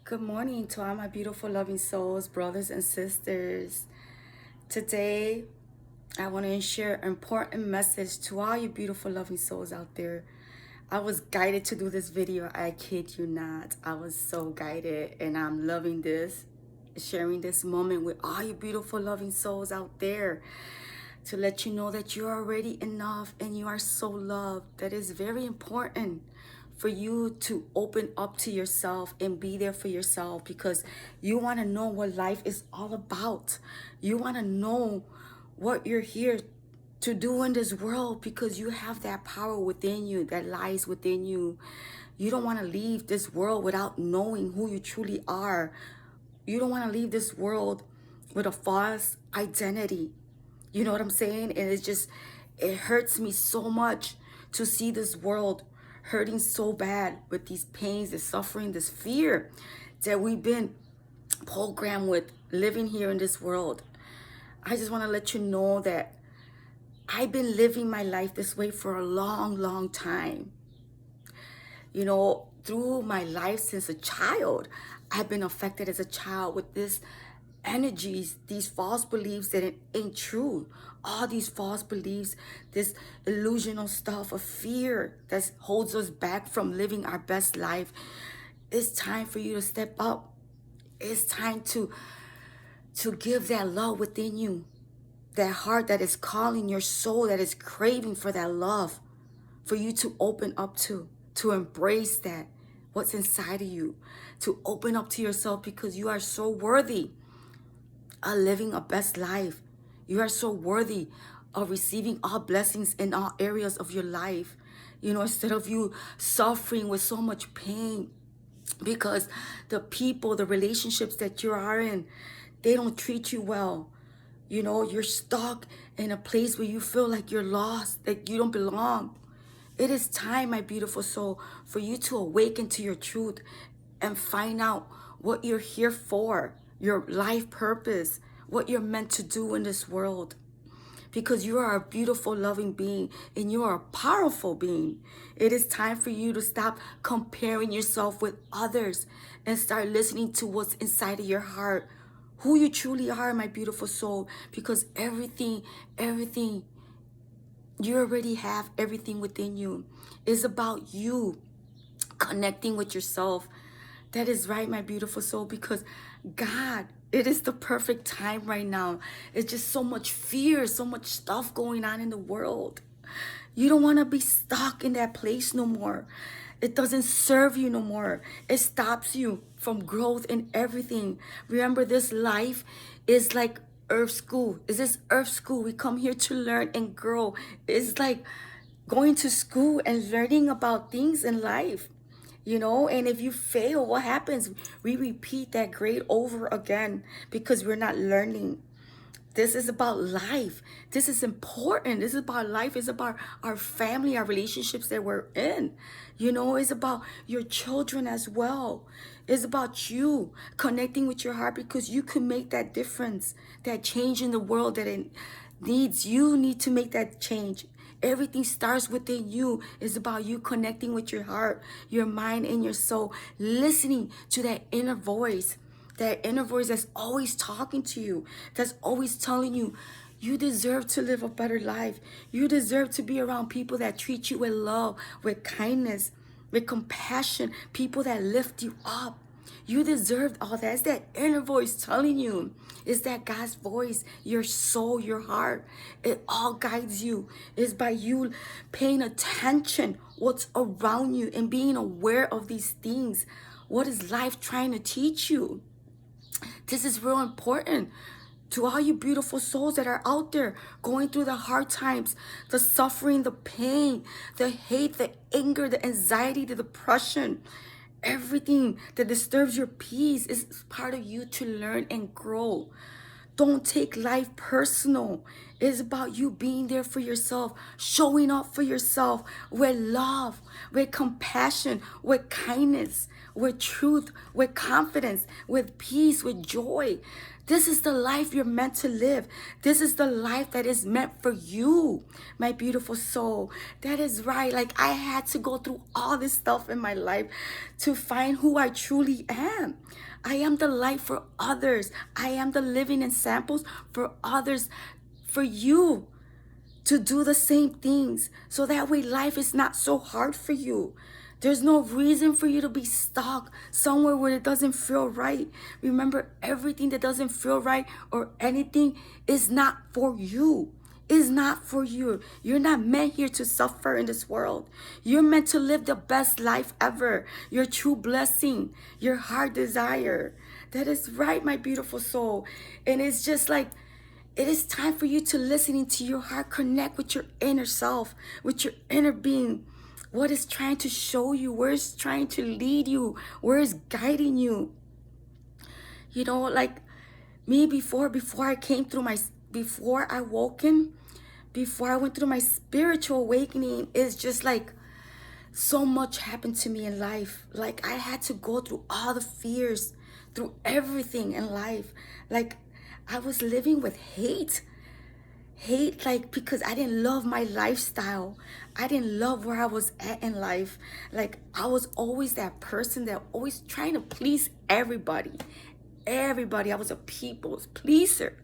Good morning to all my beautiful, loving souls, brothers and sisters. Today, I want to share an important message to all you beautiful, loving souls out there. I was guided to do this video. I kid you not. I was so guided, and I'm loving this, sharing this moment with all you beautiful, loving souls out there to let you know that you're already enough and you are so loved. That is very important for you to open up to yourself and be there for yourself because you want to know what life is all about. You want to know what you're here to do in this world because you have that power within you that lies within you. You don't want to leave this world without knowing who you truly are. You don't want to leave this world with a false identity. You know what I'm saying? And it hurts me so much to see this world hurting so bad with these pains, this suffering, this fear that we've been programmed with living here in this world. I just want to let you know that I've been living my life this way for a long, long time. You know, through my life since a child, I've been affected as a child with this energies, these false beliefs that it ain't true. All these false beliefs, this illusional stuff of fear that holds us back from living our best life. It's time for you to step up. It's time to give that love within you, that heart that is calling your soul, that is craving for that love, for you to open up to embrace that, what's inside of you, to open up to yourself because you are so worthy of living a best life. You are so worthy of receiving all blessings in all areas of your life. You know, instead of you suffering with so much pain because the people, the relationships that you are in, they don't treat you well. You know, you're stuck in a place where you feel like you're lost, that you don't belong. It is time, my beautiful soul, for you to awaken to your truth and find out what you're here for, your life purpose, what you're meant to do in this world. Because you are a beautiful, loving being and you are a powerful being. It is time for you to stop comparing yourself with others and start listening to what's inside of your heart, who you truly are, my beautiful soul. Because everything, you already have everything within you. It's about you connecting with yourself. That is right, my beautiful soul, because God, it is the perfect time right now. It's just so much fear, so much stuff going on in the world. You don't want to be stuck in that place no more. It doesn't serve you no more. It stops you from growth in everything. Remember, this life is like earth school. Is this earth school? We come here to learn and grow. It's like going to school and learning about things in life. You know, and if you fail, what happens? We repeat that grade over again because we're not learning. This is about life. This is important. This is about life. It's about our family, our relationships that we're in. You know, it's about your children as well. It's about you connecting with your heart because you can make that difference, that change in the world that it needs. You need to make that change. Everything starts within you. It's about you connecting with your heart, your mind, and your soul, listening to that inner voice. That inner voice that's always talking to you, that's always telling you, you deserve to live a better life. You deserve to be around people that treat you with love, with kindness, with compassion, people that lift you up. You deserve all that. It's that inner voice telling you. It's that God's voice, your soul, your heart. It all guides you. It's by you paying attention what's around you and being aware of these things. What is life trying to teach you? This is real important to all you beautiful souls that are out there going through the hard times, the suffering, the pain, the hate, the anger, the anxiety, the depression. Everything that disturbs your peace is part of you to learn and grow. Don't take life personal. It's about you being there for yourself, showing up for yourself with love, with compassion, with kindness, with truth, with confidence, with peace, with joy. This is the life you're meant to live. This is the life that is meant for you, my beautiful soul. That is right. Like, I had to go through all this stuff in my life to find who I truly am. I am the light for others. I am the living examples for others, for you to do the same things, so that way life is not so hard for you. There's no reason for you to be stuck somewhere where it doesn't feel right. Remember, everything that doesn't feel right or anything is not for you. Is not for you. You're not meant here to suffer in this world. You're meant to live the best life ever. Your true blessing, your heart desire. That is right, my beautiful soul. And it's just like, it is time for you to listen into your heart, connect with your inner self, with your inner being. What is trying to show you, where is trying to lead you, where is guiding you. You know, like me before I came through my, before I woken, before I went through my spiritual awakening, it's just like so much happened to me in life. Like, I had to go through all the fears, through everything in life. Like, I was living with hate, like, because I didn't love my lifestyle. I didn't love where I was at in life. Like, I was always that person that always trying to please everybody. I was a people's pleaser.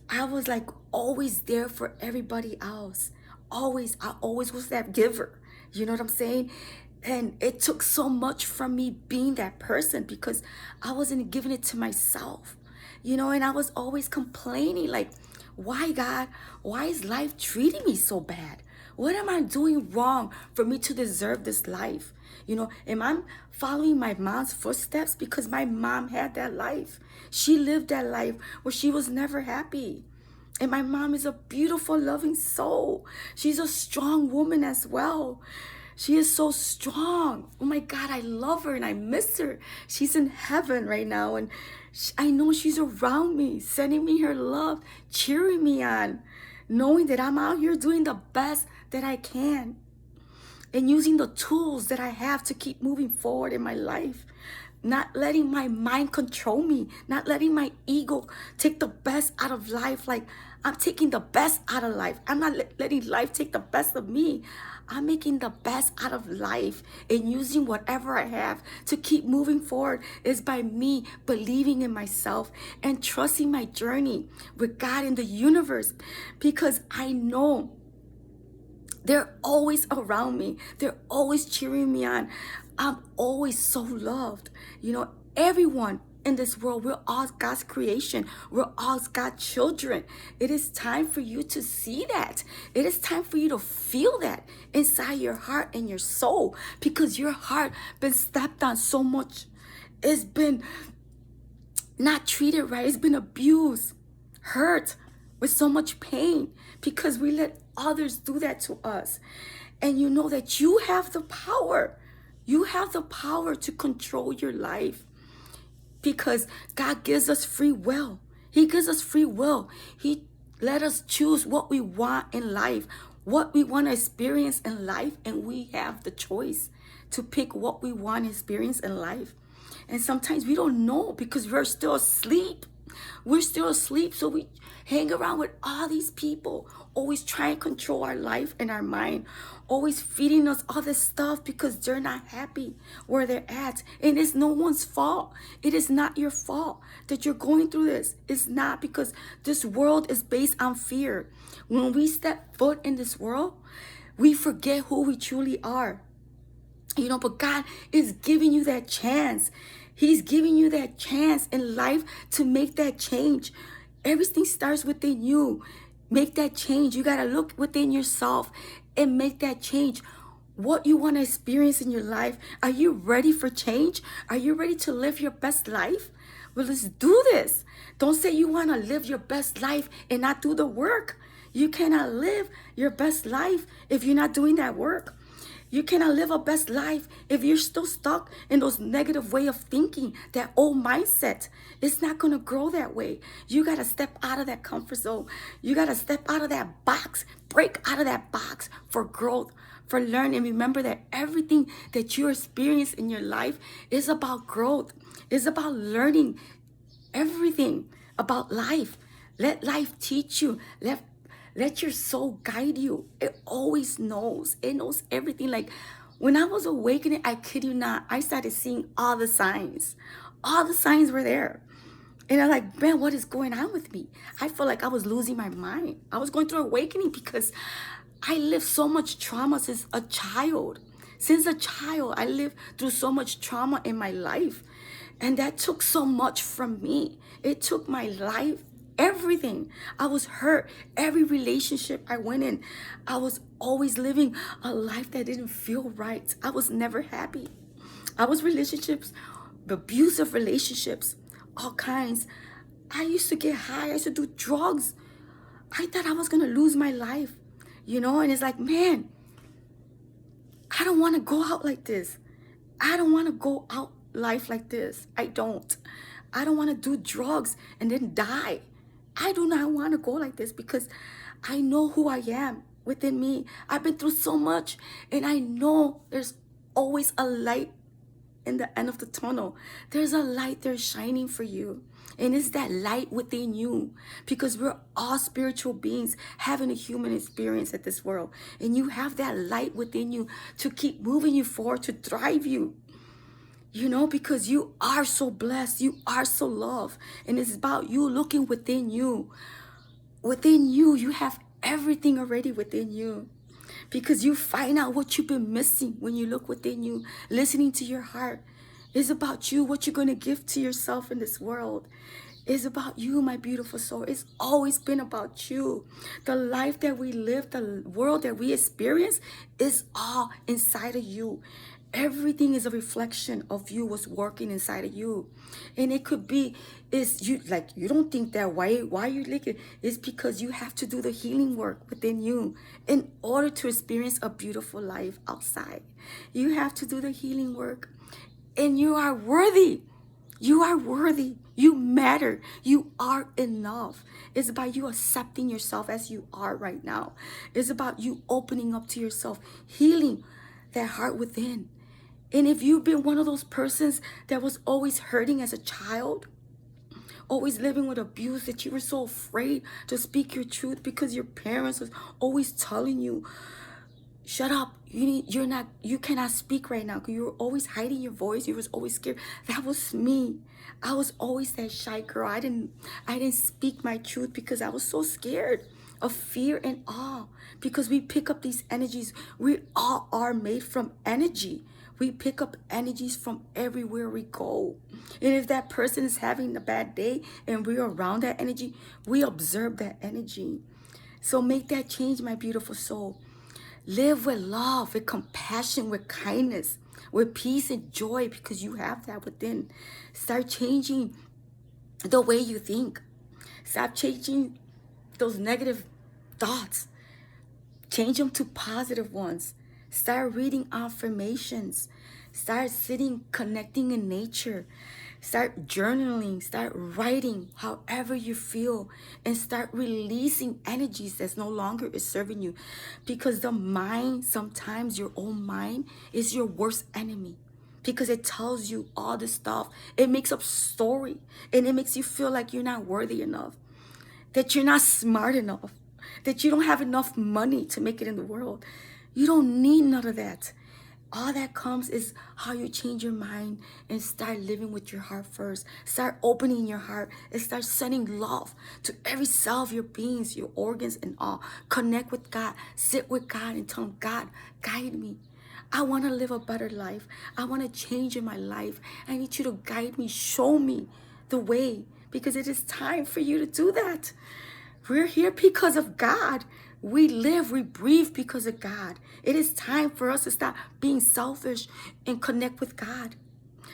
I was like always there for everybody else. I always was that giver. You know what I'm saying? And it took so much from me being that person, because I wasn't giving it to myself. You know, and I was always complaining, like, why, God? Why is life treating me so bad? What am I doing wrong for me to deserve this life? You know, am I following my mom's footsteps? Because my mom had that life. She lived that life where she was never happy. And my mom is a beautiful, loving soul. She's a strong woman as well. She is so strong. Oh my God, I love her and I miss her. She's in heaven right now. And I know she's around me, sending me her love, cheering me on, knowing that I'm out here doing the best that I can and using the tools that I have to keep moving forward in my life. Not letting my mind control me, not letting my ego take the best out of life. Like, I'm taking the best out of life. I'm not letting life take the best of me. I'm making the best out of life and using whatever I have to keep moving forward is by me believing in myself and trusting my journey with God in the universe, because I know they're always around me. They're always cheering me on. I'm always so loved. You know, everyone in this world, we're all God's creation. We're all God's children. It is time for you to see that. It is time for you to feel that inside your heart and your soul, because your heart been stepped on so much. It's been not treated right. It's been abused, hurt, with so much pain, because we let others do that to us. And you know that you have the power. You have the power to control your life, because God gives us free will. He gives us free will. He let us choose what we want in life, what we want to experience in life, and we have the choice to pick what we want to experience in life. And sometimes we don't know because we're still asleep. We're still asleep, so we hang around with all these people, always trying to control our life and our mind, always feeding us all this stuff because they're not happy where they're at. And it's no one's fault. It is not your fault that you're going through this. It's not, because this world is based on fear. When we step foot in this world, we forget who we truly are. You know, but God is giving you that chance. He's giving you that chance in life to make that change. Everything starts within you. Make that change. You got to look within yourself and make that change. What you want to experience in your life. Are you ready for change? Are you ready to live your best life? Well, let's do this. Don't say you want to live your best life and not do the work. You cannot live your best life if you're not doing that work. You cannot live a best life if you're still stuck in those negative way of thinking, that old mindset. It's not going to grow that way. You got to step out of that comfort zone. You got to step out of that box, break out of that box for growth, for learning. Remember that everything that you experience in your life is about growth. It's about learning everything about life. Let life teach you. Let your soul guide you. It always knows. It knows everything. Like when I was awakening, I kid you not, I started seeing all the signs. All the signs were there. And I'm like, man, what is going on with me? I felt like I was losing my mind. I was going through awakening because I lived so much trauma since a child. Since a child, I lived through so much trauma in my life. And that took so much from me. It took my life, everything. I was hurt. Every relationship I went in, I was always living a life that didn't feel right. I was never happy. I was relationships, abusive relationships, all kinds. I used to get high. I used to do drugs. I thought I was going to lose my life, and it's like, man, I don't want to go out like this. I don't want to go out life like this. I don't want to do drugs and then die. I do not want to go like this because I know who I am within me. I've been through so much, and I know there's always a light in the end of the tunnel. There's a light there shining for you. And it's that light within you, because we're all spiritual beings having a human experience at this world. And you have that light within you to keep moving you forward, to drive you, because you are so blessed. You are so loved. And it's about you looking within you. Within you, you have everything already within you. Because you find out what you've been missing when you look within you, listening to your heart. It's about you, what you're going to give to yourself in this world. It's about you, my beautiful soul. It's always been about you. The life that we live, the world that we experience is all inside of you. Everything is a reflection of you, what's working inside of you. And it could be, you don't think that why you like it. It's because you have to do the healing work within you in order to experience a beautiful life outside. You have to do the healing work. And you are worthy. You are worthy. You matter. You are enough. It's about you accepting yourself as you are right now. It's about you opening up to yourself, healing that heart within. And if you've been one of those persons that was always hurting as a child, always living with abuse, that you were so afraid to speak your truth because your parents was always telling you, shut up, you cannot speak right now, because you were always hiding your voice. You was always scared. That was me. I was always that shy girl. I didn't speak my truth because I was so scared of fear and awe, because we pick up these energies. We all are made from energy. We pick up energies from everywhere we go. And if that person is having a bad day and we're around that energy, we observe that energy. So make that change, my beautiful soul. Live with love, with compassion, with kindness, with peace and joy, because you have that within. Start changing the way you think. Stop changing those negative thoughts. Change them to positive ones. Start reading affirmations. Start sitting, connecting in nature. Start journaling. Start writing however you feel. And start releasing energies that's no longer is serving you. Because the mind, sometimes your own mind, is your worst enemy. Because it tells you all this stuff. It makes up story. And it makes you feel like you're not worthy enough. That you're not smart enough. That you don't have enough money to make it in the world. You don't need none of that. All that comes is how you change your mind and start living with your heart first. Start opening your heart and start sending love to every cell of your beings, your organs and all. Connect with God. Sit with God and tell him, God, guide me. I want to live a better life. I want to change in my life. I need you to guide me. Show me the way, because it is time for you to do that. We're here because of God. We live, we breathe because of God. It is time for us to stop being selfish and connect with God,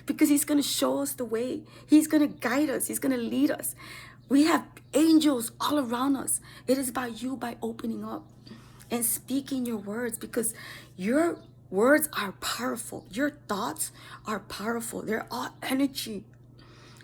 because he's going to show us the way. He's going to guide us. He's going to lead us. We have angels all around us. It is about you, by opening up and speaking your words, because your words are powerful. Your thoughts are powerful. They're all energy.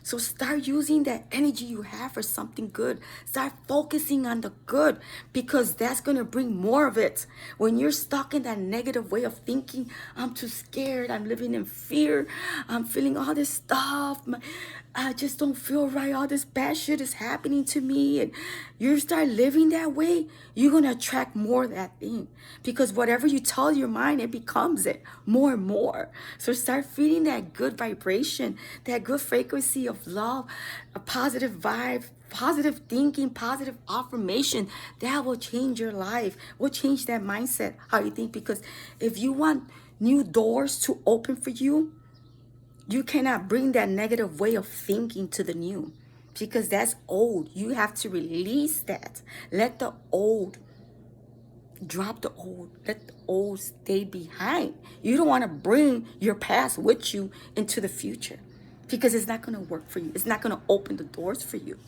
So start using that energy you have for something good. Start focusing on the good, because that's going to bring more of it. When you're stuck in that negative way of thinking, I'm too scared, I'm living in fear, I'm feeling all this stuff, I just don't feel right, all this bad shit is happening to me, and you start living that way, you're going to attract more of that thing. Because whatever you tell your mind, it becomes it more and more. So start feeding that good vibration, that good frequency of love, a positive vibe, positive thinking, positive affirmation. That will change your life, will change that mindset, how you think. Because if you want new doors to open for you, you cannot bring that negative way of thinking to the new, because that's old. You have to release that. Let the old, drop the old. Let the old stay behind. You don't want to bring your past with you into the future, because it's not going to work for you. It's not going to open the doors for you.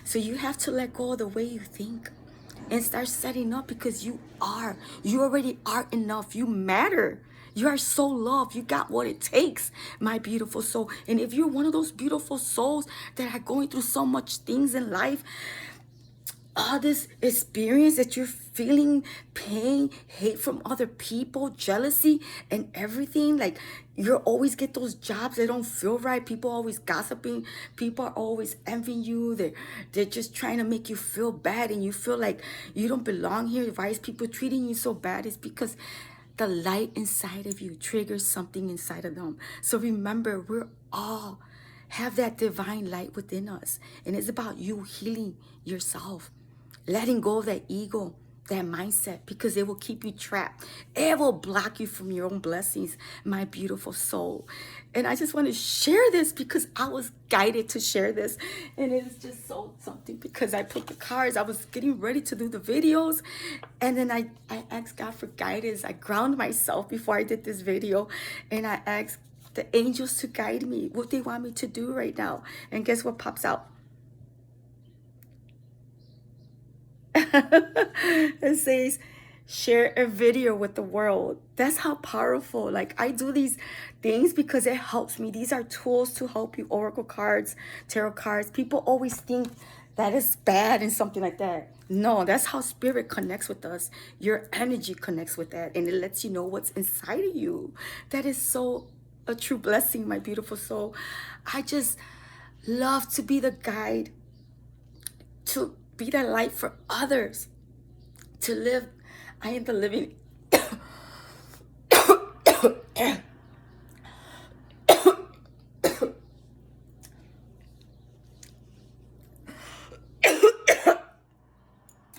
So you have to let go of the way you think and start setting up, because you already are enough. You matter. You are so loved. You got what it takes, my beautiful soul. And if you're one of those beautiful souls that are going through so much things in life, all this experience that you're feeling, pain, hate from other people, jealousy and everything, like you always get those jobs that don't feel right, people always gossiping, people are always envying you, they're just trying to make you feel bad, and you feel like you don't belong here. Why is people treating you so bad? It's because the light inside of you triggers something inside of them. So remember, we're all have that divine light within us, and it's about you healing yourself, letting go of that ego, that mindset, because it will keep you trapped. It will block you from your own blessings, my beautiful soul. And I just want to share this because I was guided to share this. And it is just so something, because I put the cards, I was getting ready to do the videos. And then I asked God for guidance. I ground myself before I did this video. And I asked the angels to guide me, what they want me to do right now. And guess what pops out? It says, share a video with the world. That's how powerful. Like, I do these things because it helps me. These are tools to help you. Oracle cards, tarot cards. People always think that is bad and something like that. No, that's how spirit connects with us. Your energy connects with that, and it lets you know what's inside of you. That is so a true blessing, my beautiful soul. I just love to be the guide, to be that light for others, to live. I am the living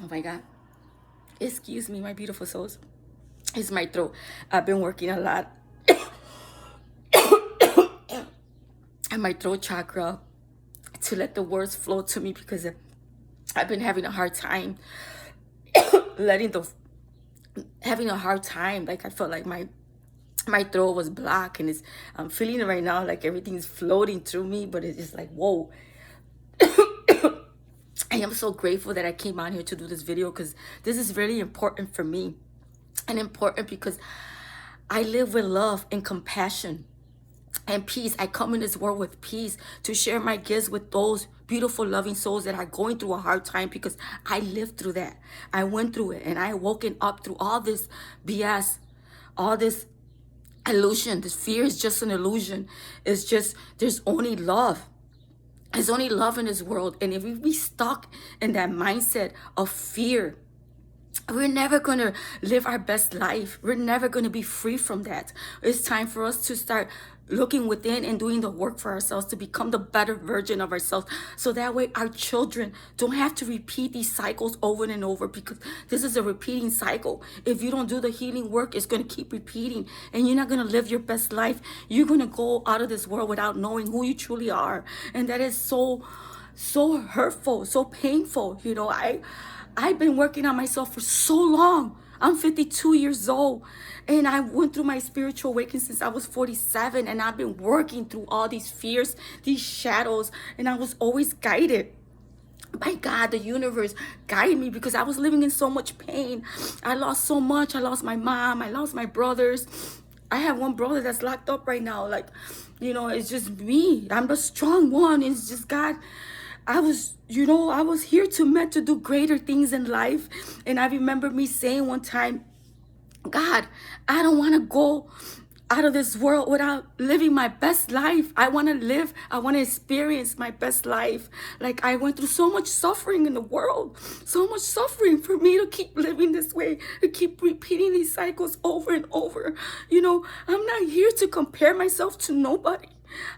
oh my God, excuse me, my beautiful souls. It's my throat. I've been working a lot and my throat chakra, to let the words flow to me, because I've been having a hard time having a hard time. Like, I felt like my throat was blocked, and I'm feeling it right now, like everything's floating through me, but it's just like, whoa. I am so grateful that I came on here to do this video, because this is really important for me, and important because I live with love and compassion and peace. I come in this world with peace, to share my gifts with those beautiful, loving souls that are going through a hard time, because I lived through that. I went through it, and I woken up through all this BS, all this illusion. This fear is just an illusion. It's just, there's only love. There's only love in this world. And if we be stuck in that mindset of fear, we're never going to live our best life. We're never going to be free from that. It's time for us to start looking within and doing the work for ourselves, to become the better version of ourselves, so that way our children don't have to repeat these cycles over and over, because this is a repeating cycle. If you don't do the healing work, it's going to keep repeating, and you're not going to live your best life. You're going to go out of this world without knowing who you truly are, and that is so hurtful, so painful. You know, I've been working on myself for so long. I'm 52 years old, and I went through my spiritual awakening since I was 47, and I've been working through all these fears, these shadows, and I was always guided by God. The universe guided me, because I was living in so much pain. I lost so much. I lost my mom. I lost my brothers. I have one brother that's locked up right now. Like, you know, it's just me. I'm the strong one. It's just God. I was, you know, I was here to meant to do greater things in life. And I remember me saying one time, God, I don't want to go out of this world without living my best life. I want to live, I want to experience my best life. Like, I went through so much suffering in the world, so much suffering for me to keep living this way, to keep repeating these cycles over and over. You know, I'm not here to compare myself to nobody.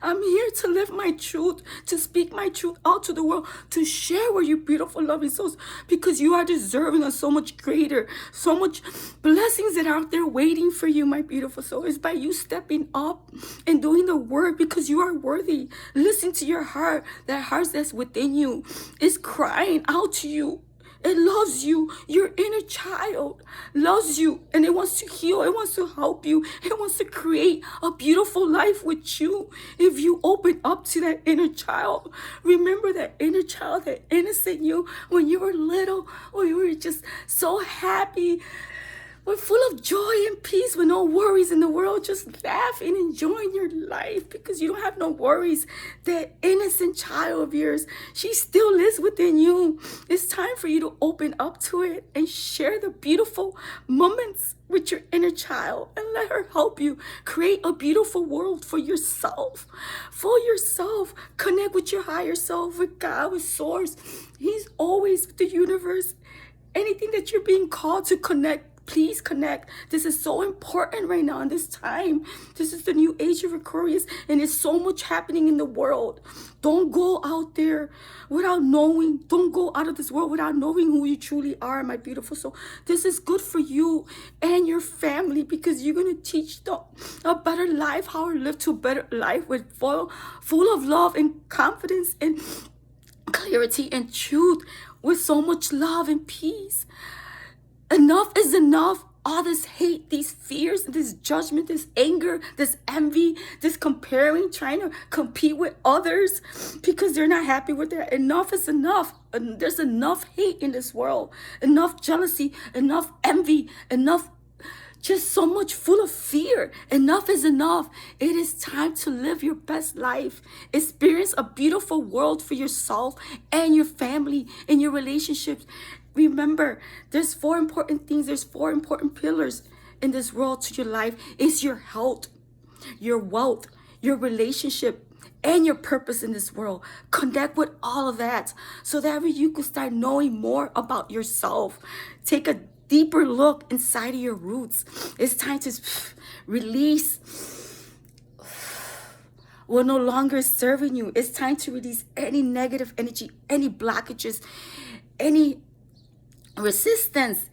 I'm here to live my truth, to speak my truth out to the world, to share with you beautiful, loving souls, because you are deserving of so much greater, so much blessings that are out there waiting for you, my beautiful soul. It's by you stepping up and doing the work, because you are worthy. Listen to your heart. That heart that's within you is crying out to you. It loves you. Your inner child loves you, and it wants to heal. It wants to help you. It wants to create a beautiful life with you. If you open up to that inner child, remember that inner child, that innocent you when you were little, or you were just so happy. We're full of joy and peace with no worries in the world, just laughing, enjoying your life because you don't have no worries. That innocent child of yours, she still lives within you. It's time for you to open up to it and share the beautiful moments with your inner child and let her help you create a beautiful world for yourself. For yourself. Connect with your higher self, with God, with Source. He's always with the universe. Anything that you're being called to connect, please connect. This is so important right now in this time. This is the new age of Aquarius, and there's so much happening in the world. Don't go out there without knowing. Don't go out of this world without knowing who you truly are, my beautiful soul. This is good for you and your family, because you're going to teach them a better life, how to live to a better life with full of love and confidence and clarity and truth, with so much love and peace. Enough is enough. All this hate, these fears, this judgment, this anger, this envy, this comparing, trying to compete with others because they're not happy with their. Enough is enough. There's enough hate in this world, enough jealousy, enough envy, enough, just so much full of fear. Enough is enough. It is time to live your best life. Experience a beautiful world for yourself and your family and your relationships. Remember, there's 4 important things. There's 4 important pillars in this world to your life. It's your health, your wealth, your relationship, and your purpose in this world. Connect with all of that so that way you can start knowing more about yourself. Take a deeper look inside of your roots. It's time to release what no longer is serving you. It's time to release any negative energy, any blockages, any resistance,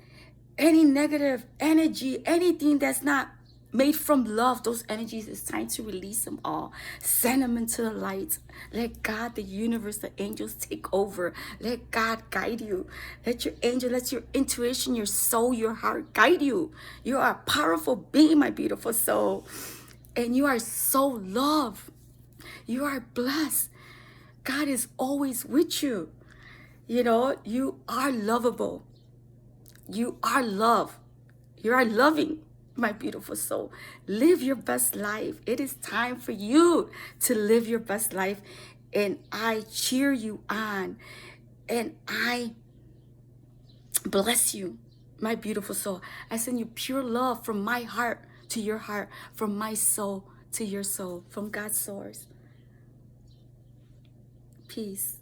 any negative energy, anything that's not made from love. Those energies, it's time to release them all. Send them into the light. Let God, the universe, the angels take over. Let God guide you. Let your angel, let your intuition, your soul, your heart guide you. You are a powerful being, my beautiful soul, and you are so loved. You are blessed. God is always with you. You know, you are lovable. You are love. You are loving, my beautiful soul. Live your best life. It is time for you to live your best life. And I cheer you on. And I bless you, my beautiful soul. I send you pure love from my heart to your heart, from my soul to your soul, from God's source. Peace.